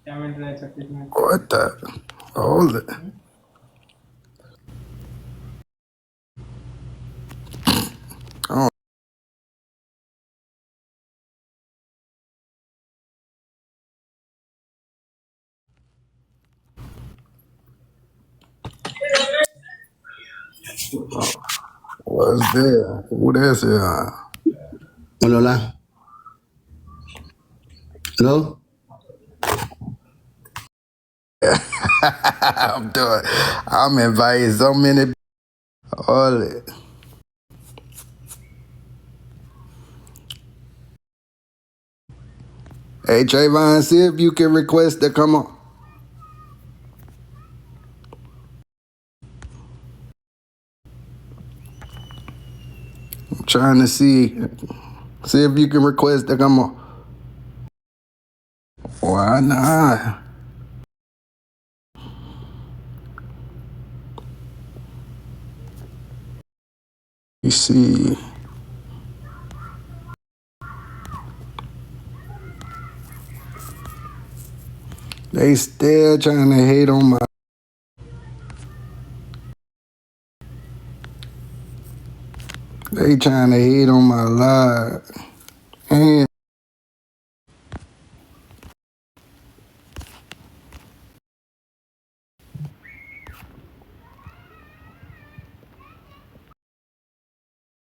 What the? Hold it. Oh, what's there? Who that's here? Hello, la. Hello? I'm inviting so many. Hold it. Hey, Trayvon, see if you can request to come on. I'm trying to see if you can request to come on. Why not? You see, they still trying to hate on my. They trying to hate on my live. And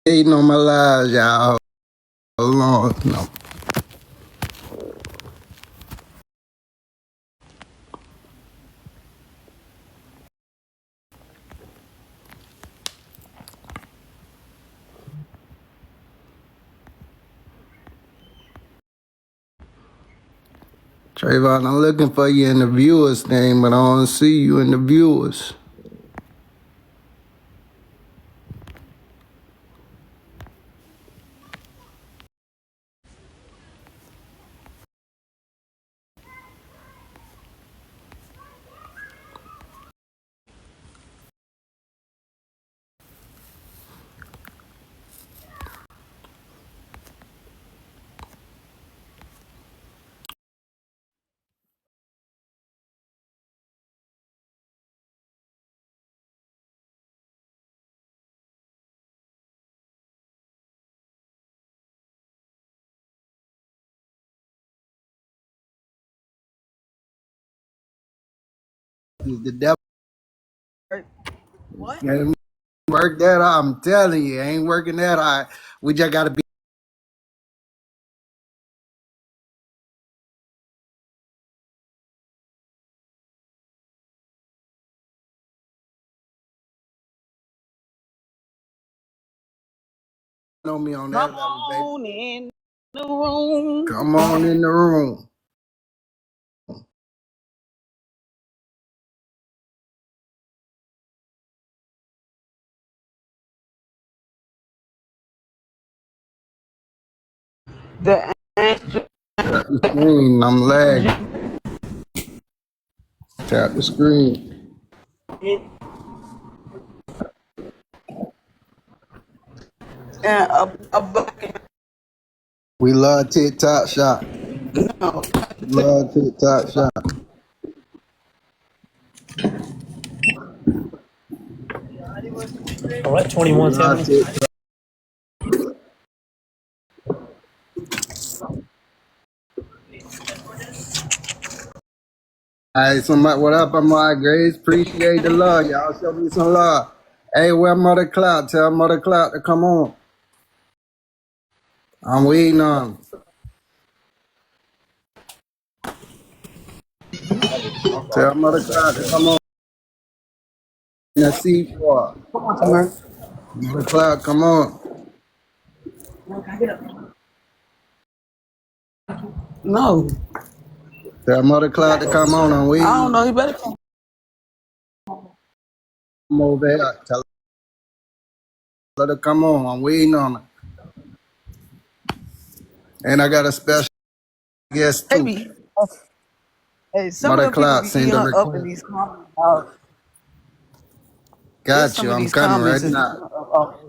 hating on my lives, y'all. Hold on. No. Trayvon, I'm looking for you in the viewers thing, but I don't see you in the viewers. The devil. What? Ain't work that out. I'm telling you, ain't working that out. We just gotta be on me on that Come level, baby. on in the room. Come on in the room. The answer Tap the screen. I'm lagging. Tap the screen. is a black We love TikTok shop. no. Love TikTok shop. What, We love 2170? TikTok. Hey, somebody, what up? I'm my Grace. Appreciate the love. Y'all show me some love. Hey, where Mother Cloud? Tell Mother Cloud to come on. I'm waiting on him. Tell Mother Cloud to come on. The C4. Mother Cloud, come on. No. Tell Mother Cloud to come on. I'm I waiting don't on know. him. He better come. Come over here. Tell her to come on. I'm waiting on her. And I got a special guest too. Maybe. Hey, some of Mother them people Cloud, be eating send a her up in request. these comments. It's Got some you. of I'm these coming right comments is eating now. her up.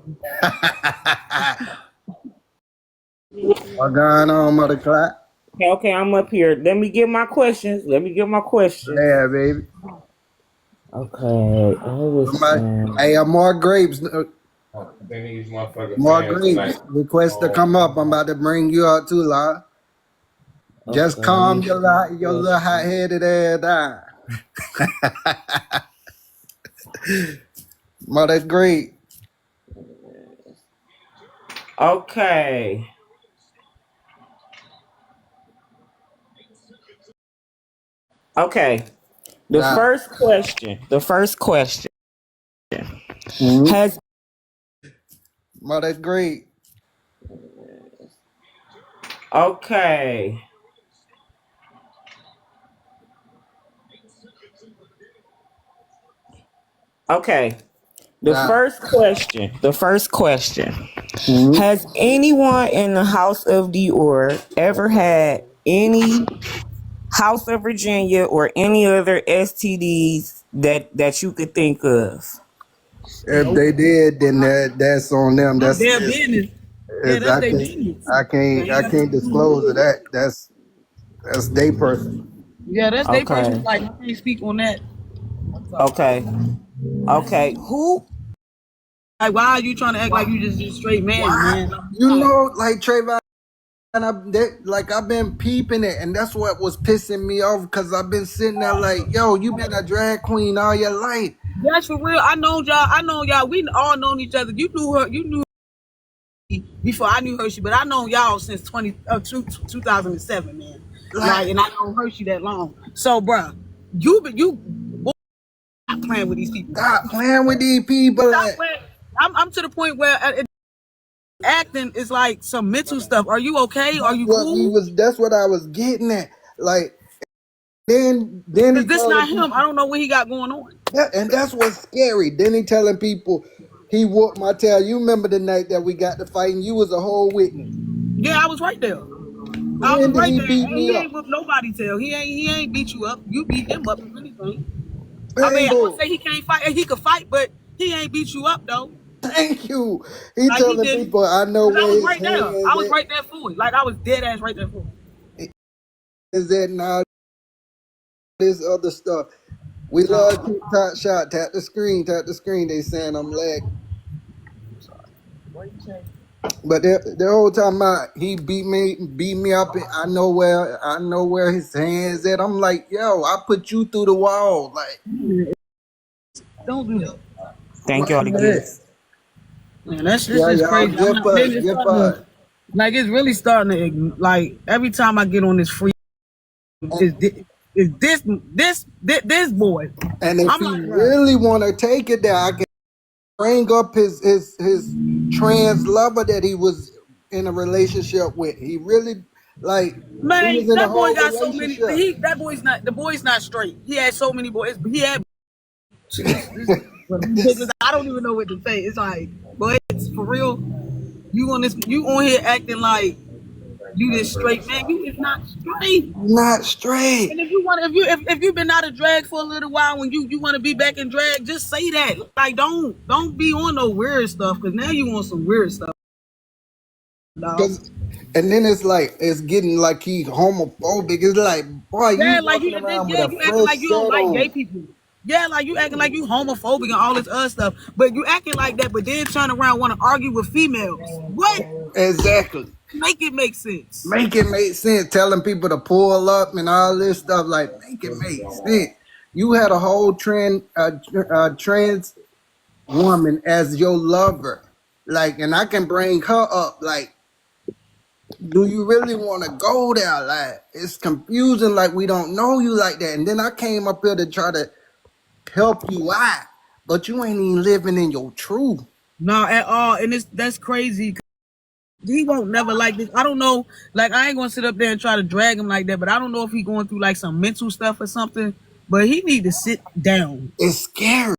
What going on, Mother Cloud? Okay, I'm up here. Let me get my questions. Yeah, baby. Okay, Somebody, Elvis. hey, more grapes. These motherfucking More fans grapes. tonight. Request to Oh, come up. I'm about to bring you out too, La. Just okay, let me calm see your my little hot question. headed ass down. Mother great. Okay. Okay. The Nah. first question. Mm-hmm. Has Mother great. okay. Okay. Nah. The first question. Mm-hmm. Has anyone in the House of Dior ever had any House of Virginia or any other STDs that you could think of? If they did, then that's on them. That's That's their business. Yeah, that's their business. They ain't I got can't nothing to do with disclose of it. that. That's their person. Yeah, that's their personal Okay. life. I can't speak on that. So, Okay. Okay. Who? like, why are you trying to act like you just a straight man, Why? man? You know, like Trayvon, I've been peeping it, and that's what was pissing me off because I've been sitting there like, yo, you been a drag queen all your life. That's for real. I know y'all. I know y'all. We all known each other. You knew her. You knew her before I knew Hershey, but I know y'all since 2007, man. Like, Like, and I know Hershey that long. So, bruh, you boy, stop playing with these people. stop playing with these people. Stop Like, playing. I'm to the point where acting is like some mental stuff. Are you okay? Are you cool? that's what I was getting at. Like, then he Because this telling not him. I people don't know what he got going on. that, and that's what's scary. Then he telling people he whooped my tail. You remember the night that we got to fighting? You was a whole witness. Yeah, I was right there. I was When did right he there. beat me He up? ain't with nobody tail. He ain't beat you up. You beat him up if anything. I mean, I would Bingo. say he can't fight. He could fight, but he ain't beat you up though. Thank you. He Like he telling didn't. people I know Cause I where was his right there. I hands was at. right there for it. Like I was dead ass right there for it. Is that now this other stuff? We love TikTok shot. Tap the screen. Tap the screen. They saying I'm lagging. What you say? But the whole time he beat me up. I know where his hands at. I'm like, yo, I put you through the wall. Like, Don't do that. Thank why y'all that? again. Man, that's this Yeah, is y'all crazy. I'm give not. Then us, it's give starting to us. like it's really starting to like every time I get on this free is this boy. And if I'm he like, bro. really want to take it there, I can bring up his trans lover that he was in a relationship with. He really like he Man, was in a that boy whole got so many. relationship. That boy's not. The boy's not straight. He had so many boys. He had. This ridiculous. I don't even know what to say. It's like, boy, it's for real. You on this? You on here acting like you this straight man? You is not straight. Not straight. And if you want, if you've been out of drag for a little while, when you want to be back in drag, just say that. Like, don't be on no weird stuff because now you want some weird stuff, dog. Cause and then it's like it's getting like he's homophobic. It's like, boy, you Yeah, like walking you, around with yeah, a you acting fresh like you don't set like gay on. people. Yeah, like you acting like you homophobic and all this other stuff. But you acting like that, but then turn around want to argue with females. What? Exactly. Make it make sense. Make it make sense. Telling people to pull up and all this stuff. Like, make it make sense. You had a whole trans woman as your lover. Like, and I can bring her up. Like, do you really want to go there? Like, it's confusing. Like, we don't know you like that. And then I came up here to try to help you out, but you ain't even living in your truth. No, at all. And that's crazy. He won't never like this. I don't know. Like I ain't gonna sit up there and try to drag him like that. But I don't know if he going through like some mental stuff or something. But he need to sit down It's scary.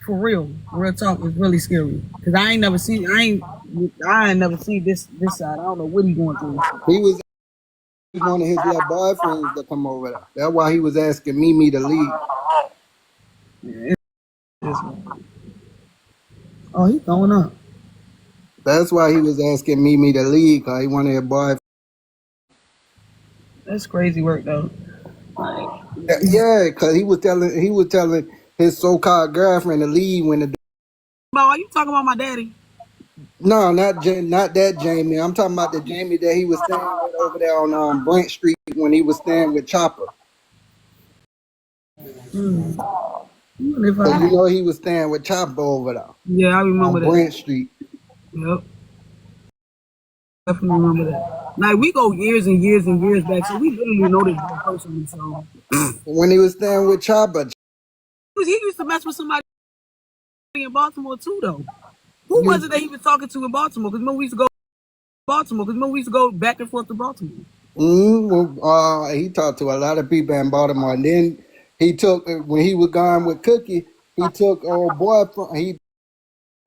for real. Real talk is really scary because I ain't never seen. I ain't never seen this side. I don't know what he going through. He was one of his little boyfriends to come over there. That's why he was asking Mimi to leave. Yeah, oh, he throwing up. That's why he was asking Mimi to leave, because he wanted a boyfriend. That's crazy work though. Like, Yeah, cause he was telling his so-called girlfriend to leave when the Bo, are you talking about my daddy? no, not that Jamie. I'm talking about the Jamie that he was staying with over there on Brent Street when he was staying with Chopper. Hmm. Even if So I, you know he was staying with Chopper over there yeah, I remember on that. Brent Street. Yep, definitely remember that. Like we go years and years and years back, so we literally know this guy personally. So When he was staying with Chopper, he used to mess with somebody in Baltimore too, though. Who was you it that he was talking to in Baltimore? Because remember we used to go Baltimore. Because remember we used to go back and forth to Baltimore. he talked to a lot of people in Baltimore. And then he took when he was gone with Cookie, he took old boy from he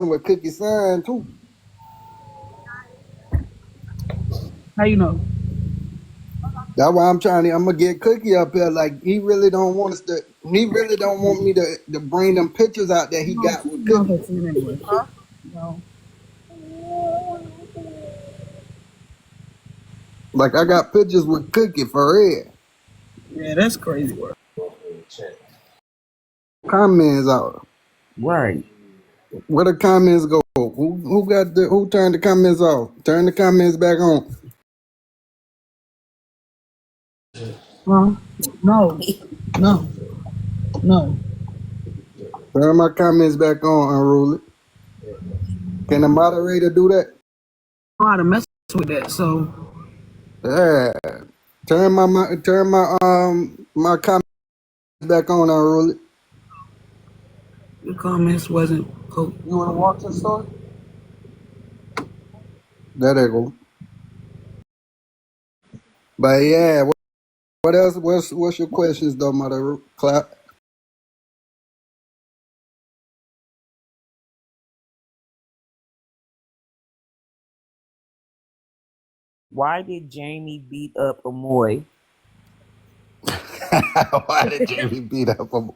with Cookie's son too. How you know? That's why I'm gonna get Cookie up here. Like he really don't want us to. He really don't want me to bring them pictures out that he No, got she's with not Cookie. that scene anyway. Huh? No. Like I got pictures with Cookie for real. Yeah, that's crazy work. Comments out. Right. Where the comments go? Who turned the comments off? Turn the comments back on. Huh? No. No. No. Turn my comments back on, Unruly. Can the moderator do that? I know how to mess with that. So Yeah. Turn my comments back on, Unruly. the comments wasn't cool. You wanna watch the story? There they go. But yeah, what else? What's your questions though, Mother Clap? Why did Jamie beat up Amoy? Why did Jamie beat up him?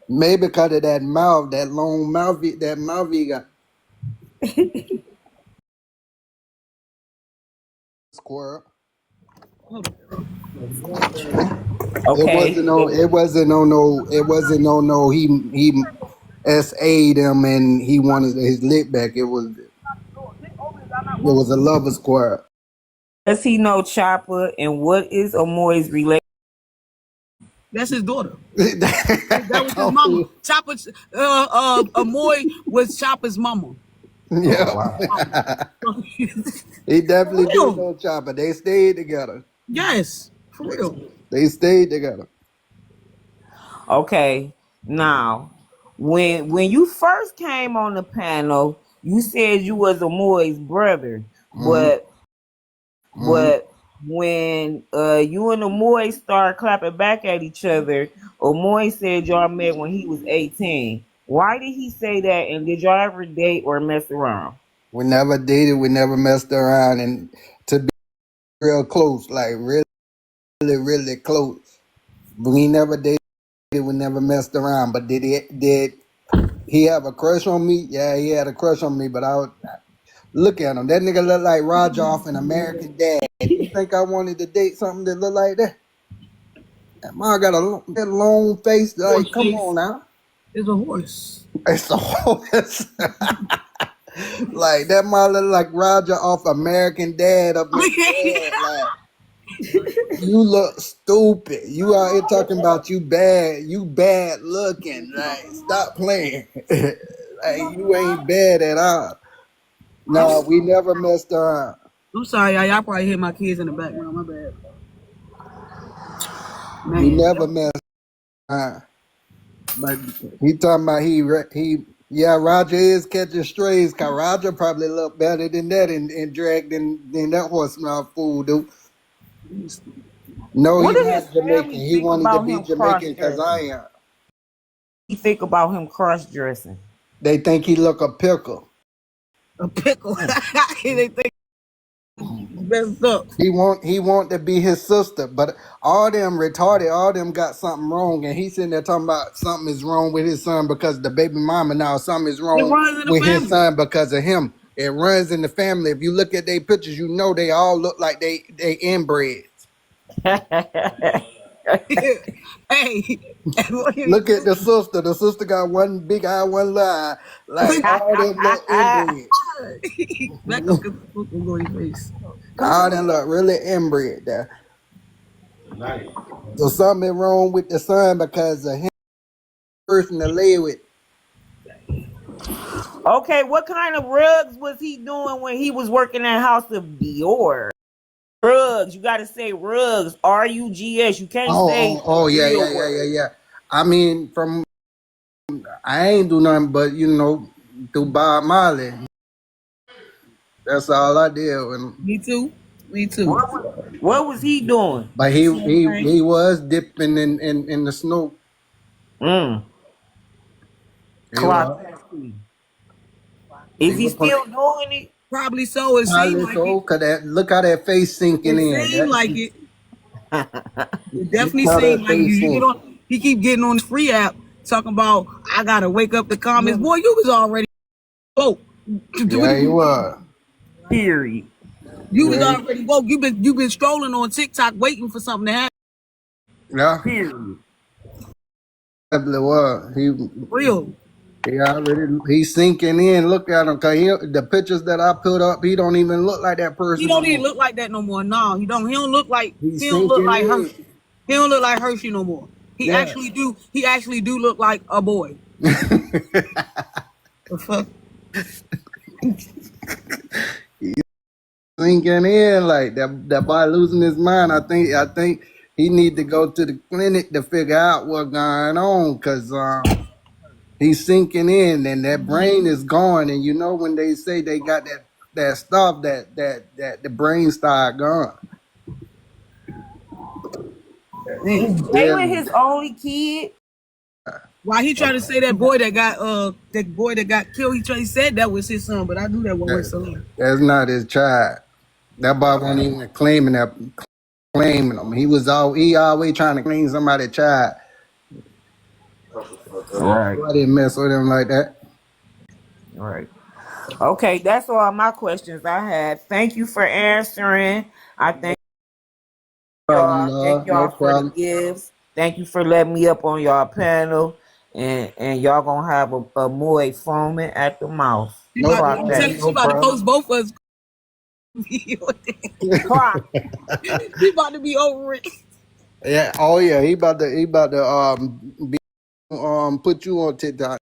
Maybe because of that mouth, that long mouth, that mouth he got. Squirrel. It Okay. wasn't on. It wasn't on no. It wasn't on no. He SA'd him and he wanted his lick back. It was a lover squirrel. Does he know Chopper, and what is Amoy's relationship? That's his daughter. That was his mama. Chopper, Amoy was Chopper's mama. Yeah, For he definitely do real. know Chopper. They stayed together. Yes, for real. They stayed together. Okay. Now, when you first came on the panel, you said you was Amoy's brother, Hmm. but Hmm. But when you and Amoy started clapping back at each other, Amoy said y'all met when he was 18. Why did he say that? And did y'all ever date or mess around? We never dated. We never messed around, and to be real close, like really, really close. We never dated. We never messed around. But did he have a crush on me? Yeah, he had a crush on me. But I would look at him. That nigga look like Roger off an American Dad. You think I wanted to date something that look like that? That man got that long face. Horse Like, come on face now. is a horse. It's a horse. Like that man look like Roger off American Dad up in bed. Like you look stupid. You out here talking about you bad looking. Like stop playing. Like you ain't bad at all. No, we never messed around. I'm sorry, y'all probably hear my kids in the background. My bad. We Man, never messed around. But he talking about yeah, Roger is catching strays. Cause Roger probably look better than that and drag than that horse mouth fool do. No, What he's did his not Jamaican. family He think wanted to about be him cross Jamaican because I dressing? am. You think about him cross dressing? They think he look a pickle. a pickle. They think messed up. He want to be his sister, but all them retarded, all them got something wrong, and he's sitting there talking about something is wrong with his son because the baby mama now something is It wrong runs in the with his family. son because of him. It runs in the family. If you look at their pictures, you know they all look like they inbreds. Hey, Look at the sister. The sister got one big eye, one little eye. Like all them look inbred. back up the book and go your face. All them look really inbred there. So something wrong with the son because of him person to lay with. Okay, what kind of rugs was he doing when he was working at House of Dior? Rugs, you gotta say rugs, R-U-G-S. You can't say Yeah, real yeah, yeah, words. yeah, yeah. I mean, I ain't do nothing but do Bob Marley. That's all I did. Me too. Me too. What was he doing? But he was dipping in the snow. Mm. He was. Is he still doing it? Probably so. It seemed Probably like so, it. cause look how that face sinking in. It seemed like it. It definitely Look how seemed that like face you get sink. on. He keep getting on his free app talking about I gotta wake up the comments. Boy, you was already woke. Yeah, he was. Period. You was already woke. You been strolling on TikTok waiting for something to happen. Yeah, Period. definitely was. Real. He's sinking in. Look at him, cause the pictures that I put up, he don't even look like that He person don't no even more. look like that no more. No, he don't. He don't look like He's sinking in. Hershey. He don't look like Hershey no more. He Yeah. actually do. He actually do look like a boy. The fuck? Sinking in like that boy losing his mind. I think he need to go to the clinic to figure out what's going on, cause he's sinking in and that brain is gone. And you know when they say they got that stuff that the brain start gone. Man. Jalen his only kid. Why he trying to say that boy that got killed? He said that was his son, but I knew that wasn't his son. That's not his child. That boy wasn't even claiming him. He always trying to claim somebody's child. Right. I didn't mess with him like that. Right. Okay, that's all my questions I had. Thank you for answering. I thank y'all No for the problem. gifts. Thank you for letting me up on y'all panel. And y'all gonna have a Moy foaming at the mouth. She No about problem. to, she about to post both of us. Clock. He about to be over it. Yeah. Oh yeah. He about to put you on TikTok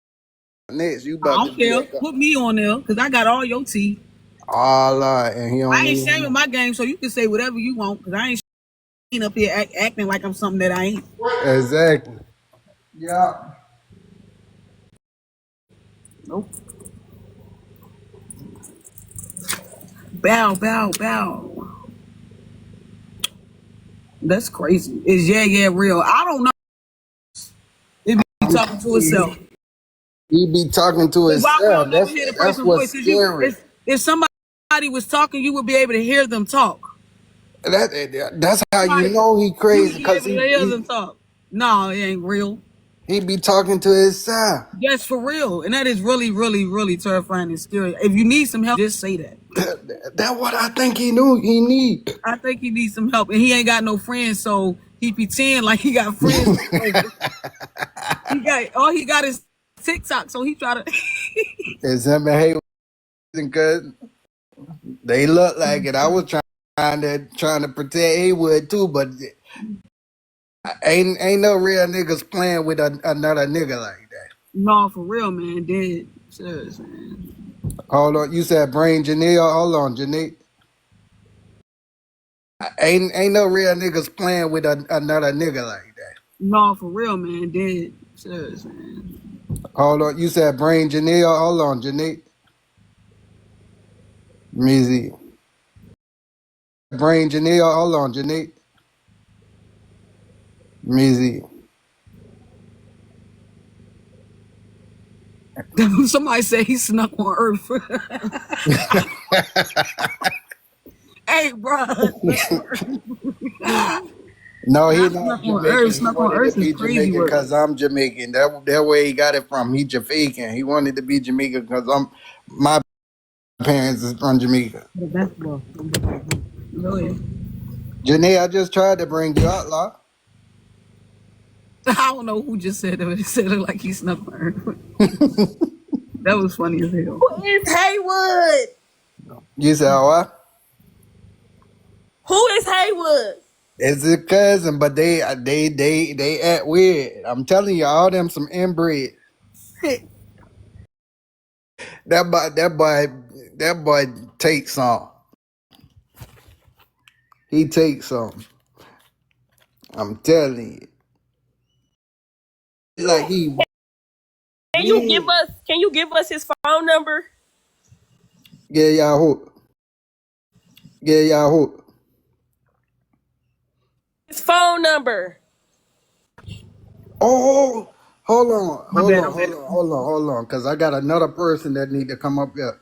next. You I about to don't be care. like Put me on there because I got all your tea. and he don't I ain't even shaming my game, so you can say whatever you want because I ain't up here acting like I'm something that I ain't. exactly. Yeah. Nope. Bow. That's crazy. Is yeah real? I don't know. It be talking to itself. He be talking to Why we himself. don't never hear the That's person's what's voice? scary. If somebody was talking, you would be able to hear them talk. That's how you Right. know he You crazy, would be because able to hear them talk. No, it ain't real. he be talking to himself. That's for real. And that is really, really, really terrifying and scary. If you need some help, just say that. That's what I think he need. I think he needs some help. And he ain't got no friends, so he pretend like he got friends. He got his TikTok, so he try to And some hate because they look like it. I was trying to pretend he would too, but ain't no real niggas playing with another nigga like that. No, for real, man. Dead. Serious, man. Hold on, you said bring Janelle. Hold on, Janelle. Ain't no real niggas playing with another nigga like that. No, for real, man. Dead. Serious, man. Hold on, you said bring Janelle. Hold on, Janelle. Meezy. Bring Janelle. Hold on, Janelle. Meezy. Somebody said he snuck on Earth. Hey, bro. No, he Snuck not on Earth. Jamaican. He Snuck on wanted to Earth is be crazy Jamaican work. because I'm Jamaican. That way he got it from. He Jamaican. He wanted to be Jamaican because my parents is from Jamaica. The basketball. Go ahead. Janae, I just tried to bring you out, law. I don't know who just said that, but it said it like he snuck her. That was funny as hell. Who is Haywood? You said what? Who is Haywood? It's a cousin, but they act weird. I'm telling you, all them some inbred. That boy takes some. He takes some. I'm telling you. Like he Can you give us his phone number? Yeah, Yahoo. Yeah, Yahoo. His phone number. Oh, hold bad, on, because I got another person that need to come up here.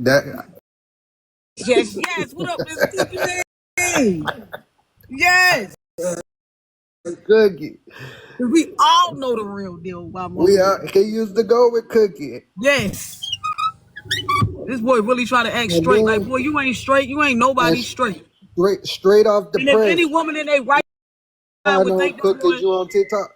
That Yes, what up, Miss Cookie? Yes. Cookie. We all know the real deal by We he used to go with Cookie. Yes. This boy really try to act And straight. then- Like, boy, you ain't straight. You ain't nobody and straight. straight off the And if press. any woman in their right I mind would know think this Cookie, boy, you on TikTok.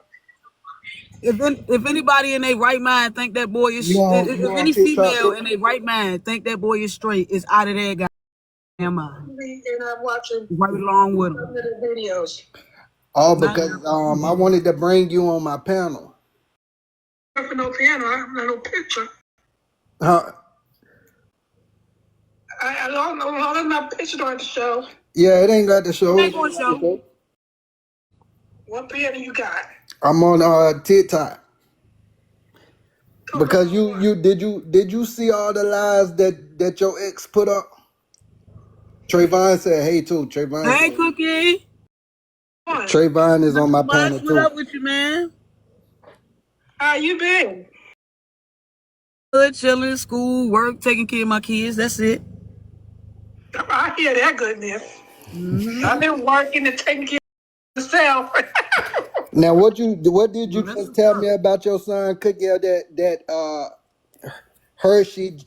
if anybody in their right mind think that boy is, You on if any TikTok? female in their right mind think that boy is straight, is out of their goddamn mind. And I'm watching Right along with him. videos. Oh, because I wanted to bring you on my panel. For no piano, I have no picture. Huh? I don't know. Long as my picture on the show. Yeah, it ain't got the show. Ain't gonna show. What piano you got? I'm on TikTok. Because did you see all the lies that your ex put up? Trayvon said, "Hey, too." Trayvon. Hey, Cookie. Trayvon is on my Much, panel what too. up with you, man? How you been? Good, chilling, school, work, taking care of my kids. That's it. I hear that goodness. I've been working and taking care of myself. Now, what did you just tell me about your son Cookie? That Hershey.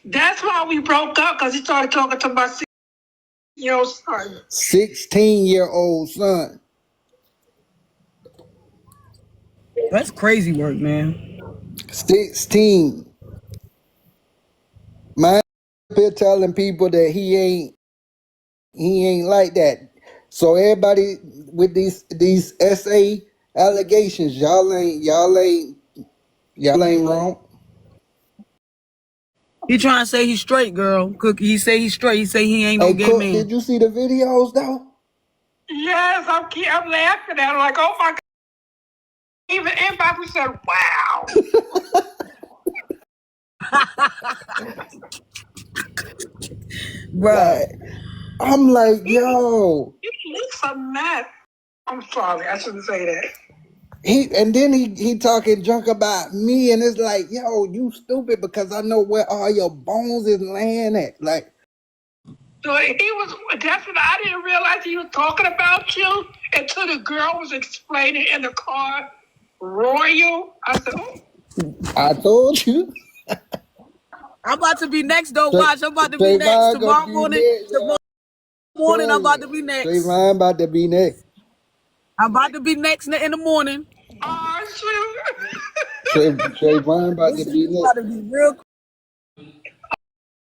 That's why we broke up, because he started talking to my 6-year-old son. 16-year-old son. That's crazy work, man. 16. Man, here telling people that he ain't like that. So everybody with these SA allegations, y'all ain't wrong. He trying to say he's straight, girl. Cookie, he say he's straight. He say he ain't no Hey, gay Cook, man. did you see the videos though? Yes, I'm laughing at him like, oh my God. Even everybody said, wow. Bruh. Like, I'm like, yo. He's a mess. I'm sorry, I shouldn't say that. He talking junk about me, and it's like, yo, you stupid, because I know where all your bones is laying at. Like, So that's what I didn't realize he was talking about you until the girl was explaining in the car, Royal. I said, oh. I told you. I'm about to be next, though. Watch, I'm about to be next. Trayvon Tomorrow gonna be morning, next, tomorrow morning, I'm about to be next. Trayvon about to be next. I'm about to be next in the morning. Oh, shoot. Trayvon about to be It's about to next. be real.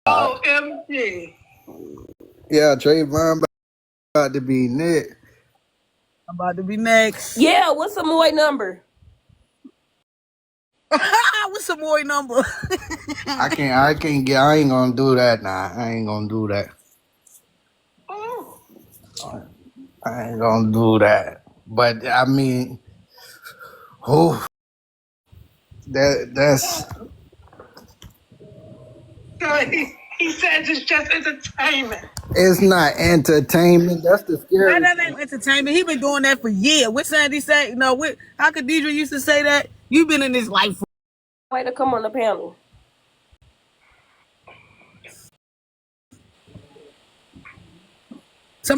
OMG. Yeah, Trayvon about to be next. I'm about to be next. Yeah, what's the Moy number? What's some more number? I ain't gonna do that now. I ain't gonna do that. Oh. I ain't gonna do that. But I mean, that's So he says it's just entertainment. it's not entertainment. That's the scary. That ain't entertainment. He been doing that for years. What Sandy say? No, how could Deidre used to say that? You been in this life for Way to come on the panel. tell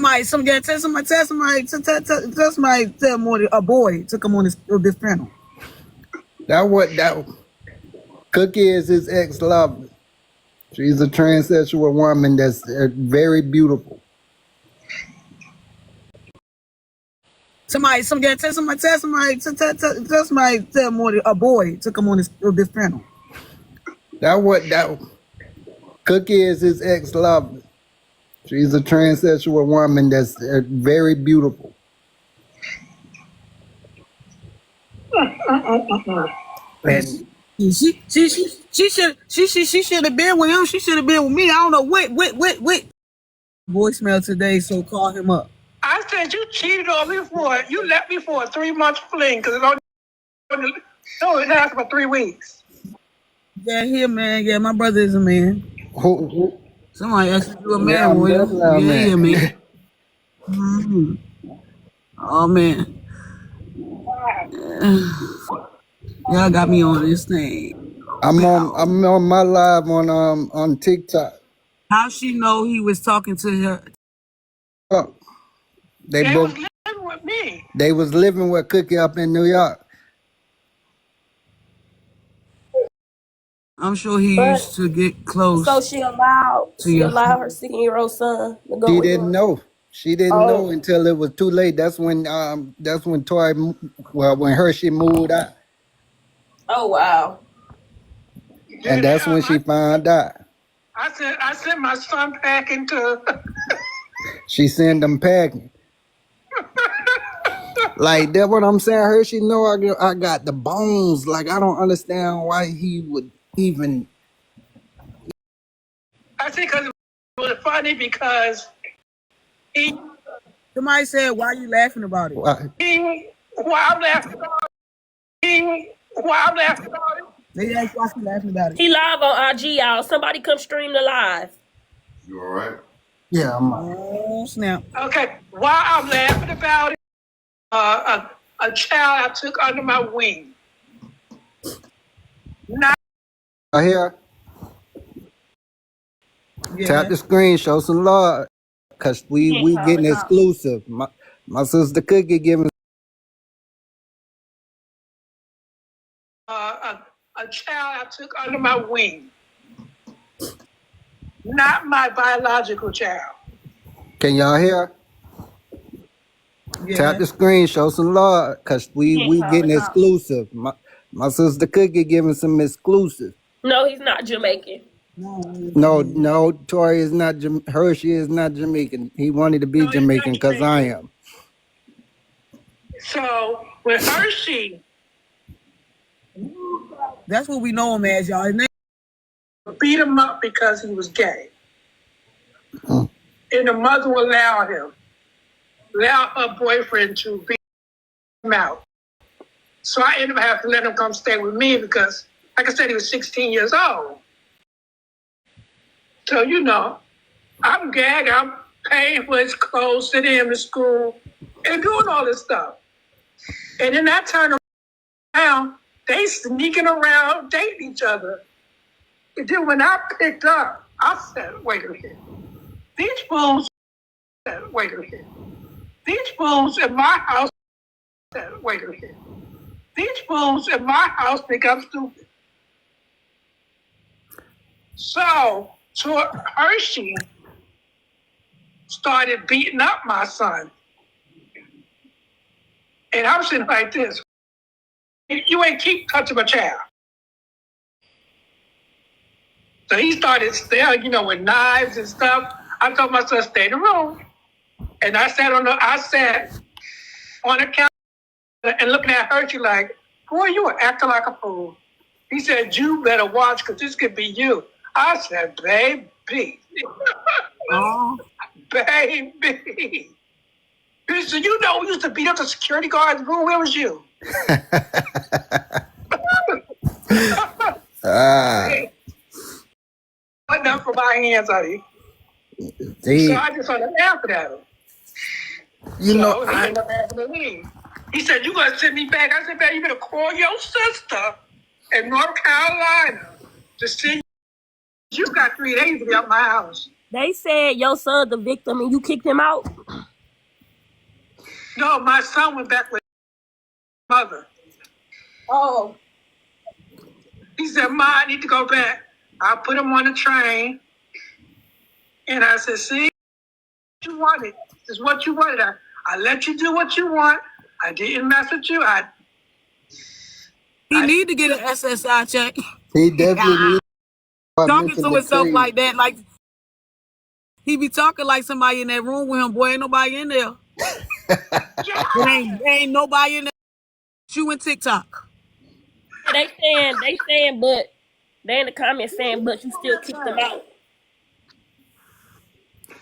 more a boy to come on this panel. That Cookie is his ex-lover. She's a transsexual woman that's very beautiful. Tell more a boy to come on this panel. That Cookie is his ex-lover. She's a transsexual woman that's very beautiful. And She should have been with him. She should have been with me. I don't know what voicemail today. So call him up. I said you cheated on me you left me for a 3-month fling because it only lasted for 3 weeks. Yeah, here, man. Yeah, my brother is a man. who Somebody asked you a man, yeah, I'm William. definitely a Yeah, man. man. Mhm. Oh man, y'all got me on this thing. I'm on my live on TikTok. How she know he was talking to her? Oh, they They both was living with me. they was living with Cookie up in New York. I'm sure he But used to get close so she allowed to your. her 16-year-old son to go She with didn't her. know. She didn't know Oh, until it was too late. That's when Toy, when Hershey moved out, oh wow. and that's when she found out. I sent my son packing to. She sent them packing. Like that's what I'm saying. Hershey know I got the bones. Like I don't understand why he would even. I think because it was funny because he Somebody said, "Why are you laughing about it?" Why, while I'm laughing about it. They asked why she laughing about it. He live on IG, y'all. Somebody come stream the live. You all right? yeah, I'm. Oh snap! Okay, while I'm laughing about it, a child I took under my wing. Not Here, Yeah. tap the screen, show some love, cause we getting exclusive. My sister Cookie giving. a child I took under my wing. Not my biological child. Can y'all hear? Yeah. Tap the screen, show some love, cause we getting exclusive. My sister Cookie giving some exclusive. No, he's not Jamaican. No, Tori is not. Hershey is not Jamaican. He wanted to be No, he's not Jamaican because I Jamaican. am. So with Hershey, That's what we know him as, y'all. His name. beat him up because he was gay. And the mother allowed her boyfriend to beat him out. So I ended up having to let him come stay with me because, like I said, he was 16 years old. So, I'm gagged. I'm paying for his clothes, sending him to school, and doing all this stuff. And then I turn around, they sneaking around, dating each other. And then when I picked up, I said, wait a minute. These fools in my house, these fools in my house think I'm stupid. So, Hershey started beating up my son. And I'm sitting like this. You ain't keep touching my child. So he started staring, with knives and stuff. I told my son, stay in the room. And I sat on the counter and looking at Hershey like, boy, you are acting like a fool. He said, you better watch because this could be you. I said, baby. Oh. Baby. He said, we used to beat up the security guards. Where was you? Enough for my hands, honey. So I just started laughing at him. He ended up laughing at me. He said, you gonna send me back? I said, man, you better call your sister in North Carolina to see you got 3 days to be out my house. They said your son the victim and you kicked him out. No, my son went back with his mother. Oh. He said, Ma, I need to go back. I put him on the train, and I said, see, you wanted. This is what you wanted. I let you do what you want. I didn't mess with you. He need to get an SSI check. He definitely needs to Talking mention to the himself trade. like that, like he be talking like somebody in that room with him. Boy, ain't nobody in there. Ain't nobody in there. You and TikTok. They saying, but they in the comments saying, but you still kick them out.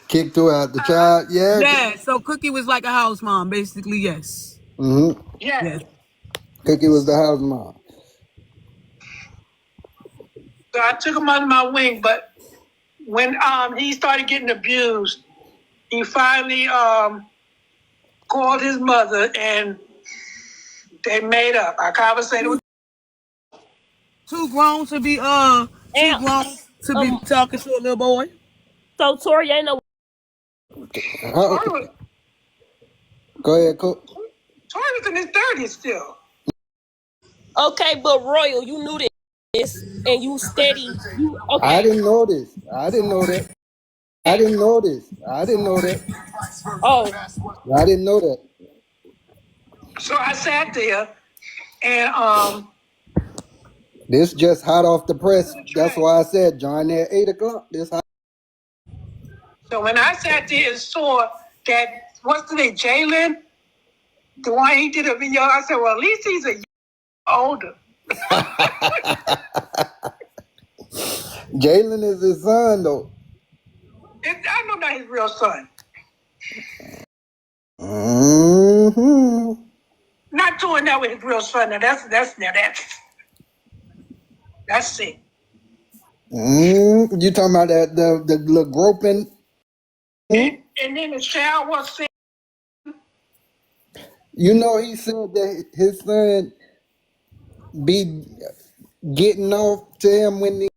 Kicked her out the child. Yeah. Yeah, so Cookie was like a house mom, basically, yes. Mm-hmm. Yes. Cookie was the house mom. So I took him under my wing, but when he started getting abused, he finally called his mother and they made up. I conversated with Too grown to be talking to a little boy. So Tori, ain't no. Go ahead, Cook. Tori was in his 30s still. Okay, but Royal, you knew this, and you steady. You okay? I didn't know this. I didn't know that. I didn't know this. I didn't know that. Oh, I didn't know that. So I sat there and This just hot off the press. That's why I said join there at 8 o'clock. This hot. so when I sat there and saw that, what's the name, Jalen, the one he did a video, I said, well, at least he's a year older. Jalen is his son, though. I know not his real son. Mm-hmm. Not doing that with his real son. Now that's it. Mm-hmm. You talking about that the little groping? And then the child was saying, You know, he said that his son be getting off to him when he's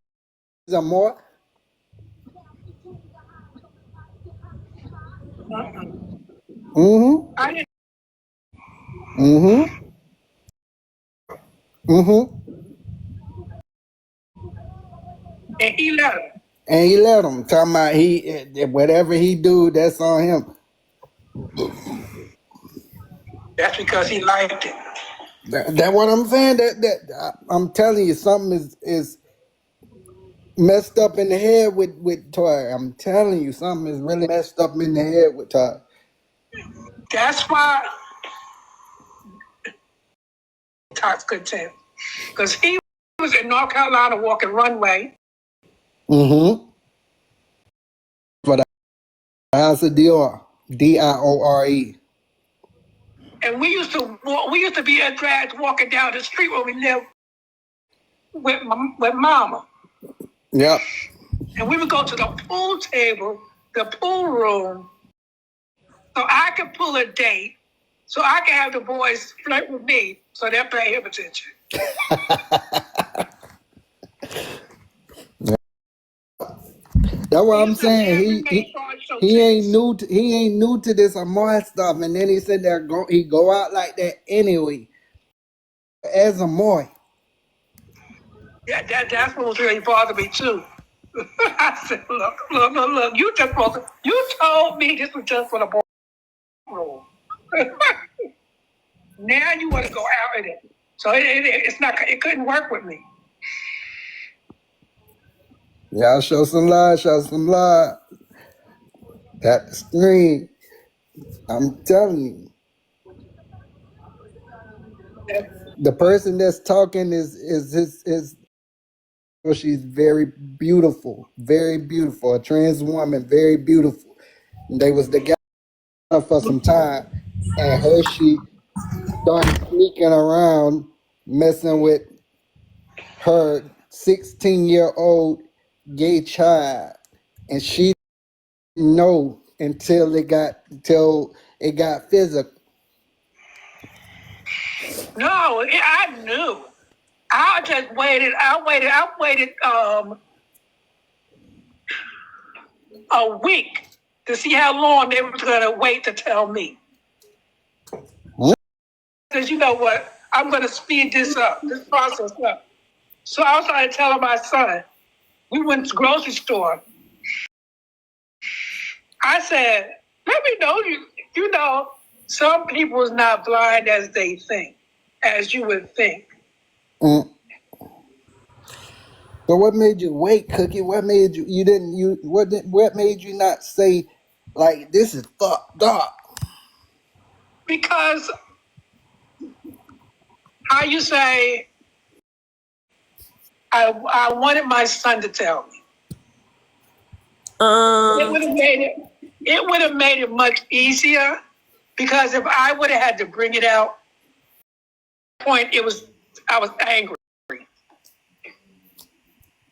a more. Mm-hmm. I didn't. Mm-hmm. Mm-hmm. And he let her. And he let him. Talking about whatever he do, that's on him. That's because he liked it. That what I'm saying. I'm telling you, something is messed up in the head with Toy. I'm telling you, something is really messed up in the head with Toy. That's why Todd's content. Because he was in North Carolina walking runway. Mm-hmm. For the House of Dior. Diore. And we used to be at drags walking down the street where we lived with Mama. Yep. And we would go to the pool table, the pool room, so I could pull a date, so I could have the boys flirt with me, so they'll pay him attention. That's what I'm saying. He ain't new to this Amar stuff, and then he said that he go out like that anyway. As Amar. Yeah, that's what was really bothering me too. I said, look, you told me this was just for the boy room. Now you want to go out in it. So it couldn't work with me. Y'all show some love. Tap the screen. I'm telling you. The person that's talking is his she's very beautiful. A trans woman, very beautiful. And they was together for some time, and Hershey started sneaking around, messing with her 16-year-old gay child, and she didn't know until it got physical. No, I knew. I just waited. I waited a week to see how long they were going to wait to tell me. Because you know what? I'm going to speed this process up. So I was trying to tell my son, we went to the grocery store. I said, let me know you know, some people is not blind as they think, as you would think. Mm. So what made you wait, Cookie? What made what made you not say like this is fucked up? Because how you say, I wanted my son to tell me. It would have made it much easier, because if I would have had to bring it out, I was angry.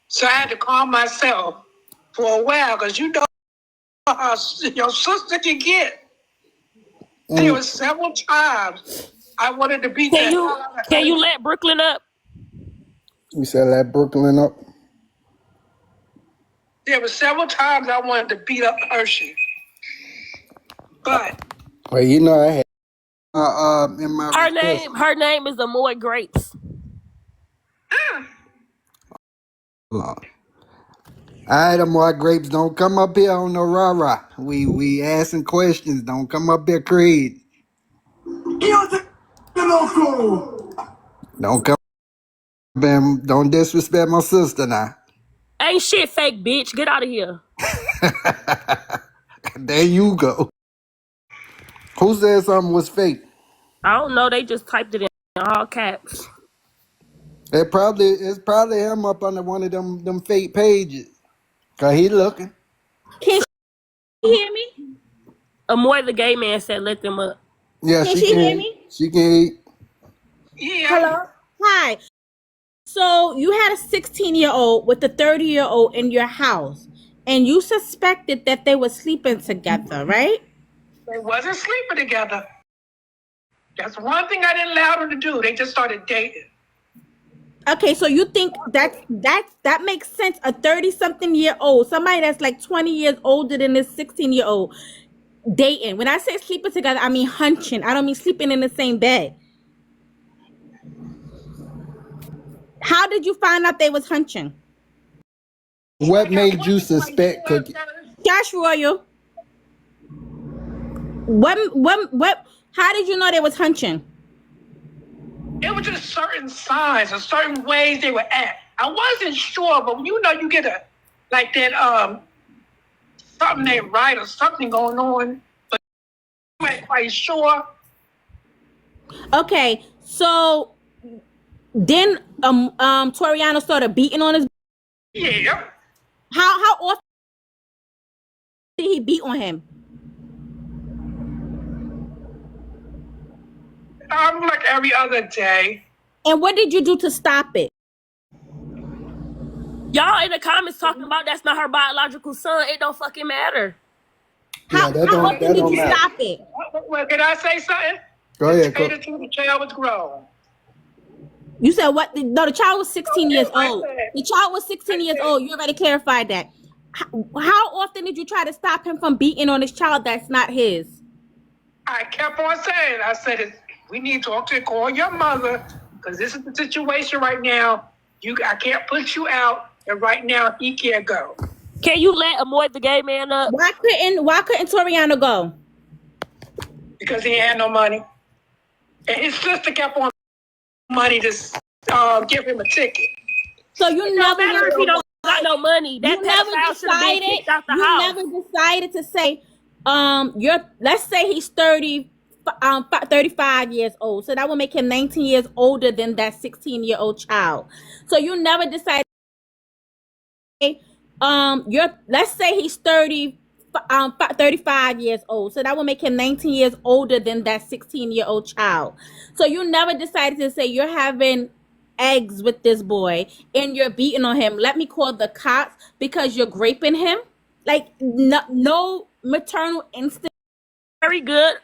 So I had to calm myself for a while, because you know how your sister can get. There were several times I wanted to beat Can that. can you let Brooklyn up? You said that Brooklyn up. There were several times I wanted to beat up Hershey. But Well, you know I had in my request. Her name is Amoy Grapes. Hold on. All right, Amar Grapes, don't come up here on no rah-rah. We asking questions. Don't come up here crazy. Don't come up here, don't disrespect my sister now. Ain't shit fake, bitch. Get out of here. There you go. Who said something was fake? I don't know. They just typed it in all caps. It's probably him up under one of them fake pages. Cause he looking. Can she hear me? Amoy the gay man said let them up. Yeah, Can she hear me? She can. yeah. Hello? Hi. So you had a 16-year-old with a 30-year-old in your house, and you suspected that they were sleeping together, right? They wasn't sleeping together. That's one thing I didn't allow them to do. They just started dating. Okay, so you think that makes sense? A 30-something-year-old, somebody that's like 20 years older than this 16-year-old, dating. When I say sleeping together, I mean hunching. I don't mean sleeping in the same bed. How did you find out they was hunching? What made you suspect, Cookie? Josh Royal. What? How did you know they was hunching? It was just certain signs or certain ways they were at. I wasn't sure, but you know, you get something ain't right or something going on, but you ain't quite sure. Okay, so then Toriano started beating on his. Yeah. How often did he beat on him? Like every other day. And what did you do to stop it? Y'all in the comments talking about that's not her biological son. It don't fucking matter. How often did you stop it? Well, can I say something? Go ahead, Say the child was grown. You said what? No, the child was 16 years old. The child was 16 years old. You already clarified that. How often did you try to stop him from beating on his child that's not his? I kept on saying, I said, we need to call your mother, because this is the situation right now. I can't put you out, and right now he can't go. Can you let Amoy the gay man up? Why couldn't Toriano go? Because he had no money. And his sister kept on money to give him a ticket. So you never matter if he don't got no money. That pedophile should have been kicked out the house. You never decided to say, let's say he's 35 years old. So that would make him 19 years older than that 16-year-old child. So you never decided, let's say he's 35 years old. So that would make him 19 years older than that 16-year-old child. So you never decided to say you're having eggs with this boy and you're beating on him. Let me call the cops because you're raping him. Like no maternal instinct. Very good.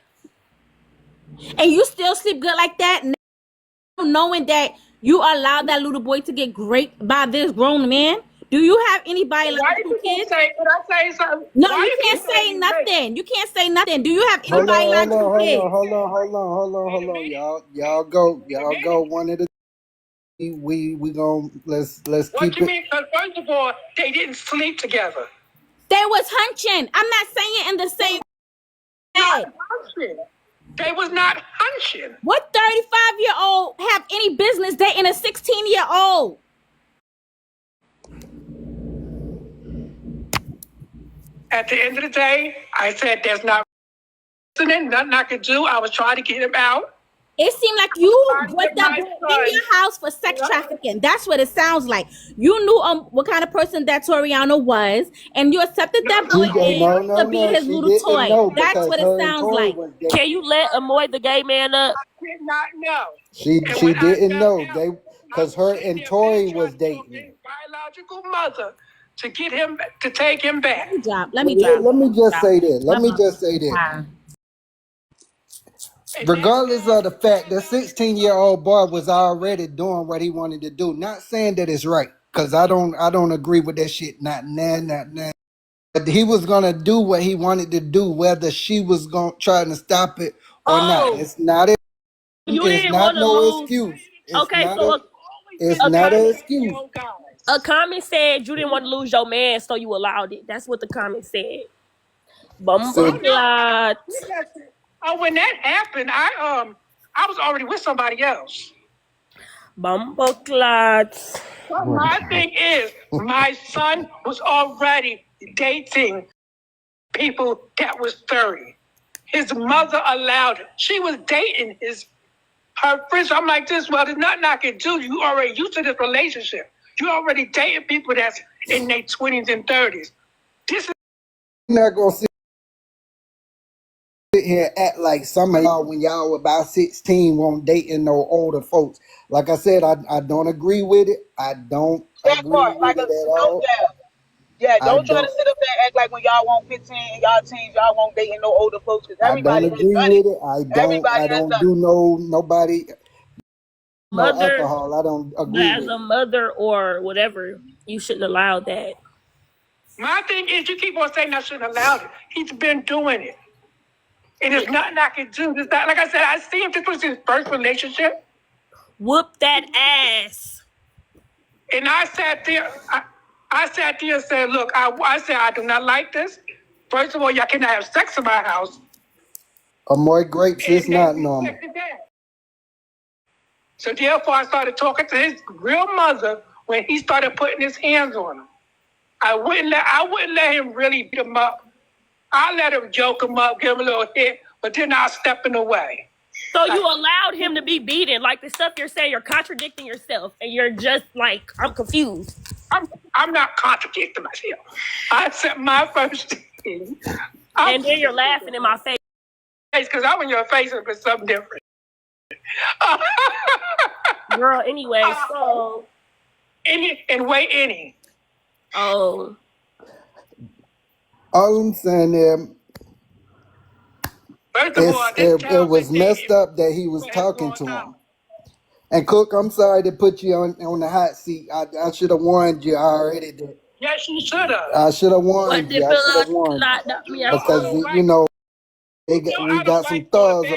And you still sleep good like that, knowing that you allowed that little boy to get raped by this grown man? Do you have any biological kids? Can I say something? No, you can't say nothing. You can't say nothing. Do you have any biological kids? Hold on. Y'all go one at a we gonna let's What keep you it. mean? Because first of all, they didn't sleep together. They was hunching. I'm not saying in the same bed. Hunching. They was not hunching. What 35-year-old have any business dating a 16-year-old? At the end of the day, I said there's not nothing I could do. I was trying to get him out. It seemed like you brought that boy in your house for sex trafficking. That's what it sounds like. You knew what kind of person that Toriano was, and you accepted that boy in to be his little toy. That's what it sounds like. Can you let Amoy the gay man up? I did not know. She And when I didn't found know out, they because I her was and sitting there Tori trying was to dating. get his biological mother to get him to take him back. Let me drop. Let me just say this. Let me just say this. Regardless of the fact that 16-year-old boy was already doing what he wanted to do, not saying that it's right, because I don't agree with that shit. Not now. But he was gonna do what he wanted to do, whether she was gonna try to stop it or not. It's not. You It's didn't not want to no lose. excuse. It's Okay, not so a, it's not an excuse. a comment said you didn't want to lose your man, so you allowed it. That's what the comment said. Bumbleclot. Oh, when that happened, I was already with somebody else. Bumbleclot. My thing is, my son was already dating people that was 30. His mother allowed it. She was dating her friends. I'm like this. Well, there's nothing I can do. You already used to this relationship. You already dating people that's in their 20s and 30s. This is Not gonna sit here and act like some of y'all when y'all were about 16 won't dating no older folks. Like I said, I don't agree with it. I don't agree with it at all. Don't try to sit up there and act like when y'all want 15 and y'all teens, y'all won't dating no older folks. Because I don't everybody agree with it. I don't do nobody no Mother, alcohol. I don't but agree as with a it. mother or whatever, you shouldn't allow that. my thing is, you keep on saying I shouldn't allow it. He's been doing it. And there's nothing I can do. There's not, like I said, I see if this was his first relationship. Whoop that ass. And I sat there and said, look, I said, I do not like this. First of all, y'all cannot have sex in my house. More grapes is not normal. So therefore, I started talking to his real mother when he started putting his hands on him. I wouldn't let him really beat him up. I let him joke him up, give him a little hit, but then I step in the way. So you allowed him to be beaten. Like the stuff you're saying, you're contradicting yourself. And you're just like, I'm confused. I'm not contradicting myself. I said my first thing. And then you're laughing in my face. Because I'm in your face and it's something different. Girl, anyway, so. Any. Oh. All I'm saying is, First of all, it was messed up that he was talking to him. And Cook, I'm sorry to put you on the hot seat. I should have warned you already. Yes, you should have. I should have warned you. I should have warned you. Because, we got some thugs.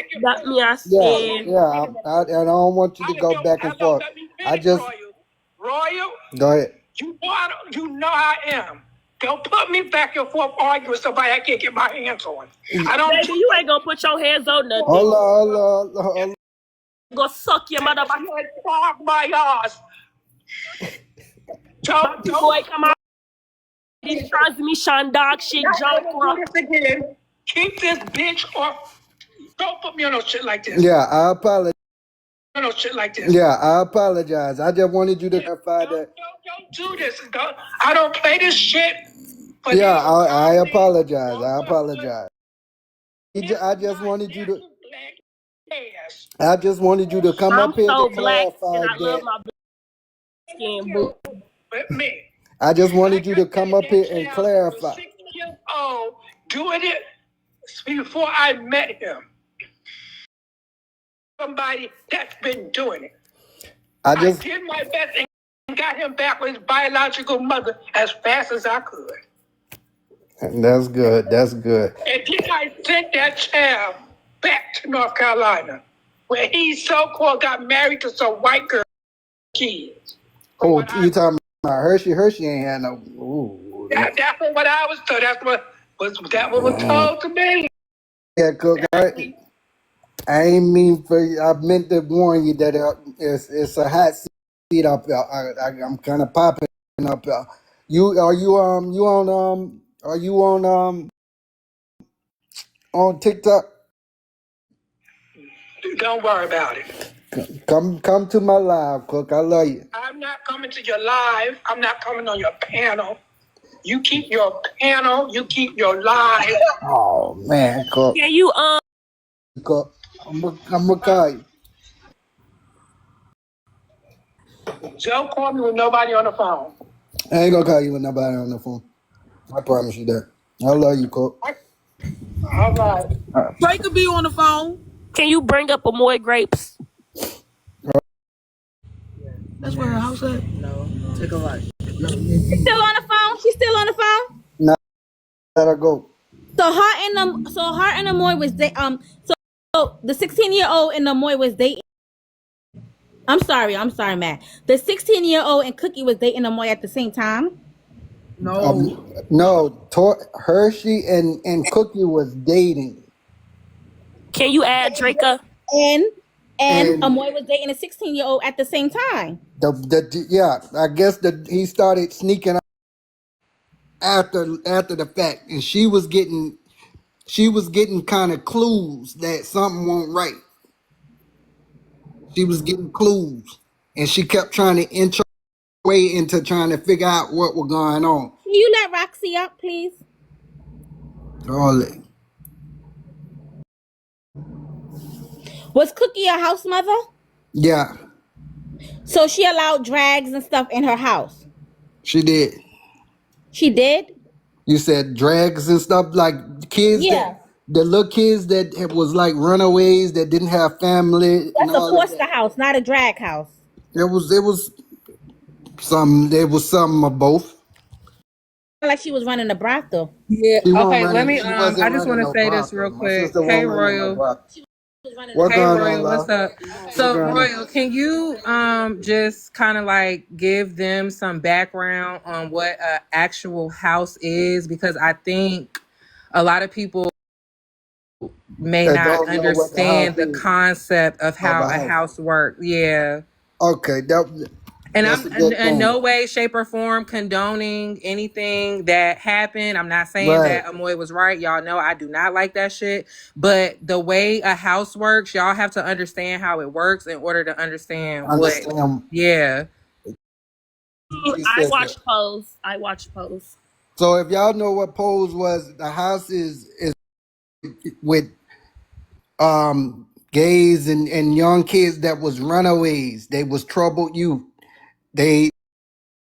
Yeah, I don't want you to go back and forth. Royal, go ahead. You know I am. Don't put me back and forth arguing with somebody I can't get my hands on. I don't. Baby, you ain't gonna put your hands on nothing. Hold on. Go suck your mother. My ass. Don't boy, come on. This transmission dog shit jump. Again. Keep this bitch off. Don't put me on no shit like this. Yeah, I apologize. No shit like this. Yeah, I apologize. I just wanted you to clarify that. Don't do this. I don't play this shit. Yeah, I apologize. I just wanted you to. I just wanted you to come up here so to black clarify and I love that. my skin, boo. But me. I just wanted you to come up here and clarify. 6 years old, doing it before I met him. Somebody that's been doing it. I did my best and got him back with his biological mother as fast as I could. That's good. That's good. And then I sent that child back to North Carolina, where he so-called got married to some white girl. kids. Oh, you talking about Hershey? Hershey ain't had no. Ooh, That's what I was told. That was told to me. yeah, Cook. I ain't mean for. I meant to warn you that it's a hot seat up there. I'm kind of popping up there. You on TikTok? Don't worry about it. Come to my live, Cook. I love you. I'm not coming to your live. I'm not coming on your panel. You keep your panel. You keep your live. Oh man, Cook. Can you Cook. I'm gonna call you. Joe called me with nobody on the phone. I ain't gonna call you with nobody on the phone. I promise you that. I love you, Cook. All right. Trey could be on the phone. can you bring up Amoy Grapes? That's where her house at. No, take a right. She's still on the phone. She's still on the phone. Now let her go. So her and Amoy was so the 16-year-old and Amoy was dating. I'm sorry, Matt. The 16-year-old and Cookie was dating Amoy at the same time. No, Hershey and Cookie was dating. Can you add Draca? And And Amoy was dating a 16-year-old at the same time. I guess he started sneaking out after the fact, and she was getting kind of clues that something wasn't right. She was getting clues, and she kept trying to inch her way into trying to figure out what was going on. Can you let Roxy up, please? All that. Was Cookie a house mother? Yeah, So she allowed drags and stuff in her house. she did. She did? You said drags and stuff, like kids Yeah. the little kids that was like runaways that didn't have family and That's a all of foster that. house, not a drag house. There was some of both. Like she was running a brothel. Yeah. She wasn't Okay. Let running. me. She wasn't I just running want to no say this brothel. real My quick. sister Hey, wasn't running no Royal. brothel. She was running What Hey, going on, Royal. love? What's up? What So, going on? Royal, can you just kind of like give them some background on what an actual house is? Because I think a lot of people may I not don't know what the house understand the is concept of of how a a house. house works. Yeah. Okay, And that's I'm a good in thing. no way, shape, or form condoning anything that happened. I'm not saying Right. that Amoy was right. Y'all know I do not like that shit. But the way a house works, y'all have to understand how it works in order to understand what. Understand. Yeah. She I said that. watched Pose. I watched Pose. So if y'all know what Pose was, the house is with gays and young kids that was runaways. They was troubled youth. They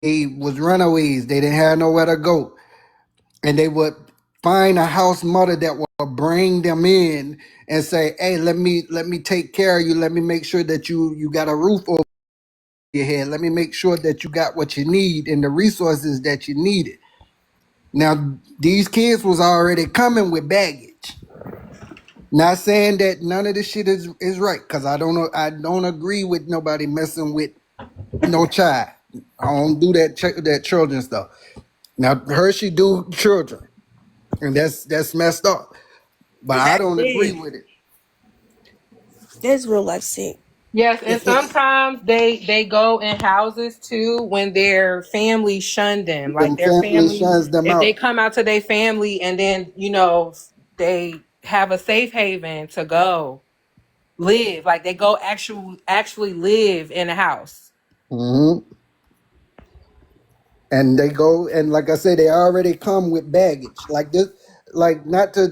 was runaways. They didn't have nowhere to go, and they would find a house mother that would bring them in and say, "Hey, let me take care of you. Let me make sure that you got a roof over your head. Let me make sure that you got what you need and the resources that you needed." Now, these kids was already coming with baggage. Not saying that none of this shit is right, because I don't agree with nobody messing with no child. I don't do that children stuff. Now Hershey do children, and that's messed up. But I don't agree with it. There's real life sick. Yes, and sometimes they go in houses too when their family shunned them. Like Them their family family, shuns them if they out. come out to their family and then they have a safe haven to go live, like they go actually live in a house. Hmm. And they go, and like I said, they already come with baggage. Like this, like not to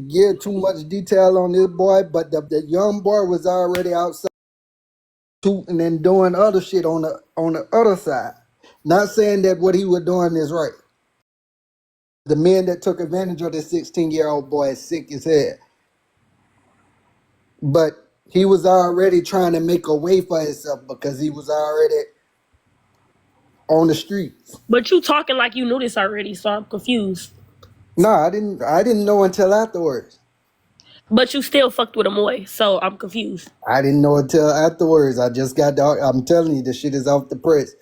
give too much detail on this boy, but the young boy was already outside shooting and doing other shit on the other side. Not saying that what he was doing is right. The men that took advantage of this 16-year-old boy is sick as hell. But he was already trying to make a way for himself because he was already on the streets. But you talking like you knew this already, so I'm confused. No, I didn't know until afterwards. But you still fucked with Amoy, so I'm confused. I didn't know until afterwards. I just got I'm telling you, the shit is off the press.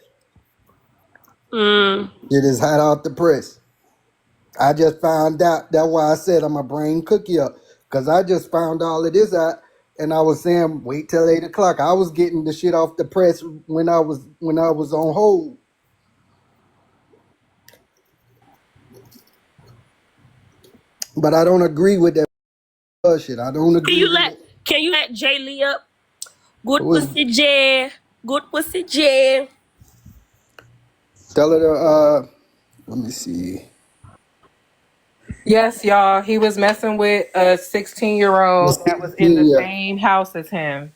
Mm. It is hot off the press. I just found out. That's why I said I'm going to bring Cookie up. Because I just found all of this out. And I was saying, wait till 8 o'clock. I was getting the shit off the press when I was on hold. But I don't agree with that bullshit. I don't agree with it. Can you let Jay Lee up? Good Who is- pussy Jay. Good pussy Jay. Tell her to, let me see. Yes, y'all. He was messing with a 16-year-old that was in the Yeah. same house as him.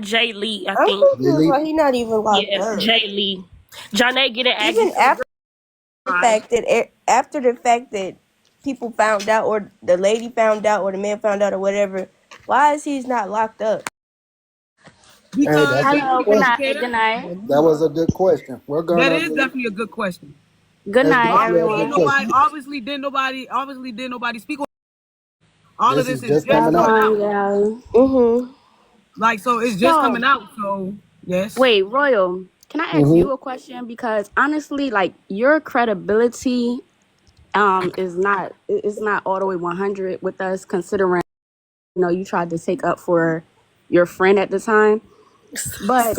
Jay Lee, I I'm think. confused why he not even locked Yeah, up. Jay Lee. Johnny get it Even after the fact that people found out, or the lady found out, or the man found out, or whatever, why is he not locked up? Because that's a Hello, good good question. night. Good night. That was a good question. We're going that to is definitely a good question. Good That's night, definitely a everyone. good question. Obviously did nobody speak on all This of is this is just just coming coming out. out. Yeah. Mm-hmm. Like, so it's just coming out. So yes. Wait, Royal, can I ask Mm-hmm. you a question? Because honestly, like your credibility is not it's not all the way 100 with us, considering you tried to take up for your friend at the time. But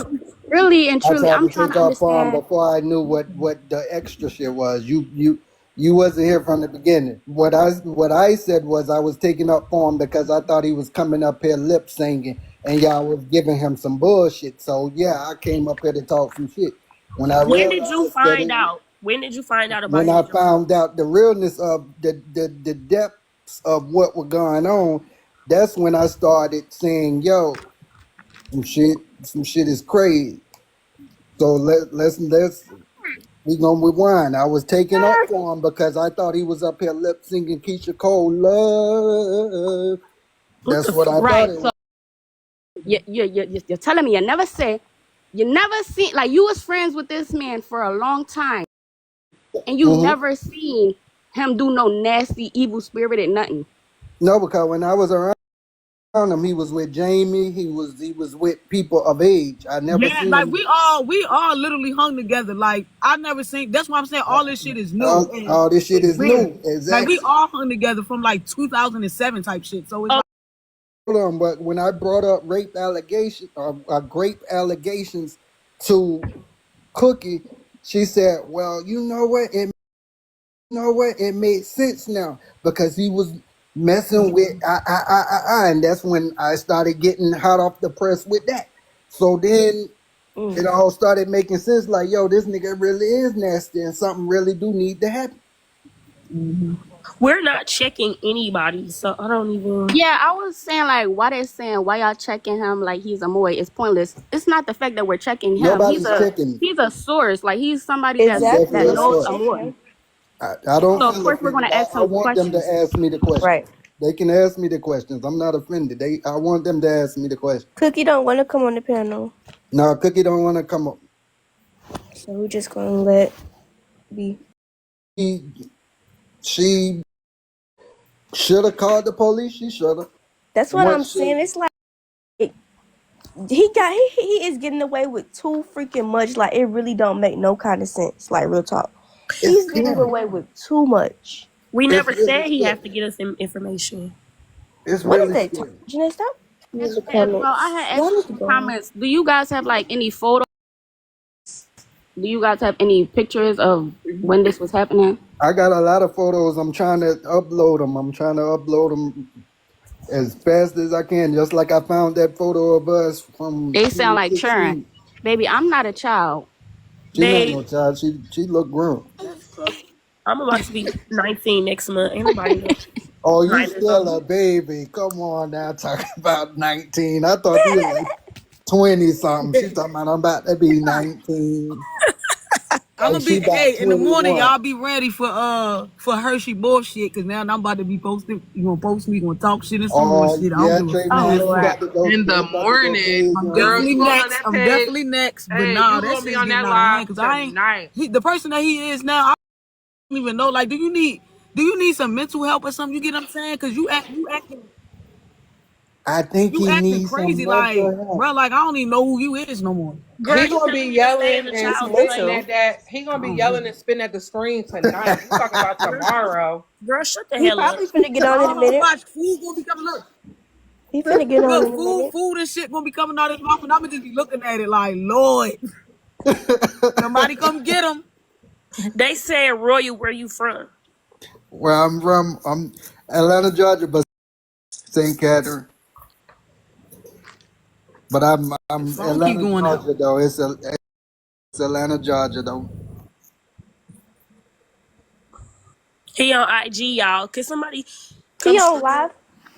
really and I truly, tried I'm to trying take to off on understand. before I knew what the extra shit was. You wasn't here from the beginning. What I said was I was taking up for him because I thought he was coming up here lip singing and y'all was giving him some bullshit. So yeah, I came up here to talk some shit. When I When did you realized that find out? When did you find out about when his I drama? found out the realness of the depths of what was going on, that's when I started saying, yo, some shit is crazy. So let's we gonna rewind. I was taking up for him because I thought he was up here lip singing Keisha Cole love. What That's the what I thought Right. it So was. you're telling me you never seen, like, you was friends with this man for a long time and you Hmm. never seen him do no nasty, evil spirited nothing. No, because when I was around him, he was with Jamie. He was with people of age. I never Yeah, seen like him. we all literally hung together. Like I never seen. That's why I'm saying all this shit is new and All this shit it's is weird. new. Like we Exactly. all hung together from like 2007 type shit. So it's Oh, like, Hold on, but when I brought up rape allegations or grape allegations to Cookie, she said, "Well, you know what? It made sense now because he was messing with and that's when I started getting hot off the press with that. So then it all started making sense. Like, yo, this nigga really is nasty, and something really do need to happen. we're not checking anybody, so I don't even. Yeah, I was saying, like, why they saying why y'all checking him like he's a Moy? It's pointless. It's not the fact that we're checking him. Nobody's checking me. He's a source. Like, he's somebody He's Exactly. that definitely a knows source. a Moy. I don't So of feel course we're offended. gonna ask I him want them to questions. ask me the questions. Right. They can ask me the questions. I'm not offended. I want them to ask me the questions. Cookie don't want to come on the panel, No, Cookie don't want to come up. so we're just gonna let be. She should have called the police. She should have. That's what I'm saying. It's like he is getting away with too freaking much. Like it really don't make no kind of sense. Like real talk, he's getting away with too much. We It's never really said he scary. has to get us information. It's What is really that? scary. Janae, stop. Use the As well, comments. I had Y'all asked need to some go. comments. Do you guys have like any photos? Do you guys have any pictures of when this was happening? I got a lot of photos. I'm trying to upload them. I'm trying to upload them as fast as I can. Just like I found that photo of us from They sound like churn. 2016. Baby, I'm not a child. She not Babe, no child. She look grown. I'm about to be 19 next month. Ain't nobody know. Oh, you 9 years still old. a baby? Come on now, talking about 19. I thought you were like 20 something. She talking about I'm about to be 19. I'm And gonna be she about in the morning. 21. Y'all be ready for Hershey bullshit because now I'm about to be posting. You gonna post me? You gonna talk shit and some more Oh shit? I don't yeah, give a Trey fuck. Oh man, you Lord. about to go. In You the about to go morning, crazy I'm on girl, me. definitely you on next. that I'm page? definitely next. But Hey, nah, you that gonna shit's be on getting that out of hand live because I ain't tonight? the person that he is now. I don't even know. Like, do you need? Do you need some mental help or something? You get what I'm saying? Cause you acting I think he needs some crazy, like, mental help. bro. Like I don't even know who you is no more. Girl, He you gonna could be have just stayed yelling in the and It's child's spitting place. mental. at that. He gonna be yelling and spitting at the screen tonight. We talking about tomorrow. Girl, shut the He hell up. probably finna get on in a Oh, minute. watch food gonna be coming. He finna get on in a Look, minute. food and shit gonna be coming out of his mouth, and I'm gonna just be looking at it like, Lord, somebody come get him. They said, Royal, where you from? Where I'm from, I'm Atlanta, Georgia, but St. Catherine. But I'm Phone keep Atlanta, going out. Georgia though. It's Atlanta, Georgia though. He on IG, y'all. Could somebody come He on straight? live.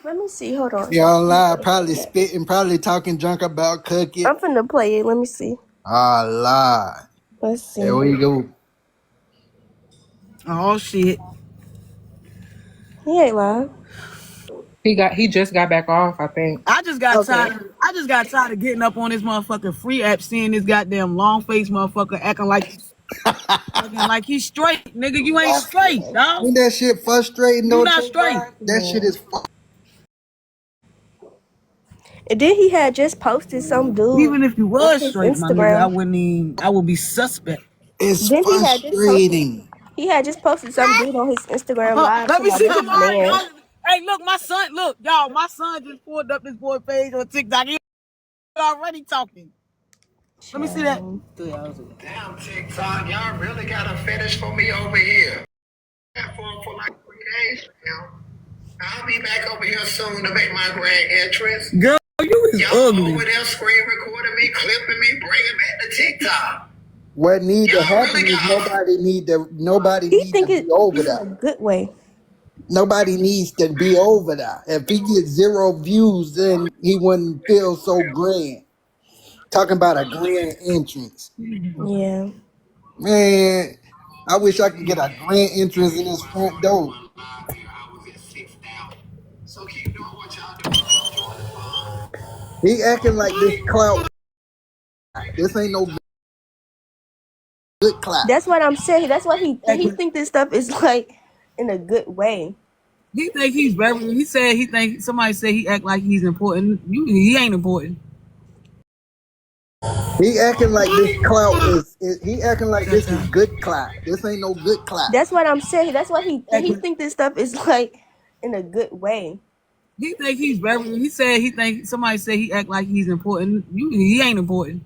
Let me see. Hold on. Yeah, online, probably spitting, probably talking junk about cooking. I'm finna play it. Let me see. Ah, lie. Let's see. There we go. Oh shit. He ain't live. He just got back off, I think. I just got Okay. tired. I just got tired of getting up on this motherfucking free app, seeing this goddamn long face motherfucker acting like he's straight, nigga. You ain't straight, dog. Ain't that shit frustrating You though, not straight. Trayvon? That shit is And then he had just posted some dude Even if you on was his straight, my nigga, Instagram. I would be suspect. it's Then frustrating. he had just posted some dude on his Instagram live Let to me my see this Kamari. man. Hey, look, my son. Look, y'all. My son just pulled up this boy page on TikTok. He already talking. Let me see that. Damn, TikTok, y'all really got a fetish for me over here. For like 3 days now. I'll be back over here soon to make my grand entrance. Girl, you is Y'all ugly. over there screen recording me, clipping me, bringing back the TikTok. What need to Y'all happen really is got nobody He need to think be over it's in a that. good way. Nobody needs to be over that. If he gets 0 views, then he wouldn't feel so grand. Talking about a grand entrance. Yeah. Man, I wish I could get a grand entrance in his front door. I was at 6,000. So keep doing what y'all doing. Keep joining the fun. He acting like this clout. This ain't no good clout. That's what I'm saying. That's why he think this stuff is like in a good way. He think he's very. He said he think somebody said he act like he's important. He ain't important. He acting like this clout he acting like this is good clout. This ain't no good clout. That's what I'm saying. That's why he think this stuff is like in a good way. He think he's very. He said he think somebody said he act like he's important. He ain't important.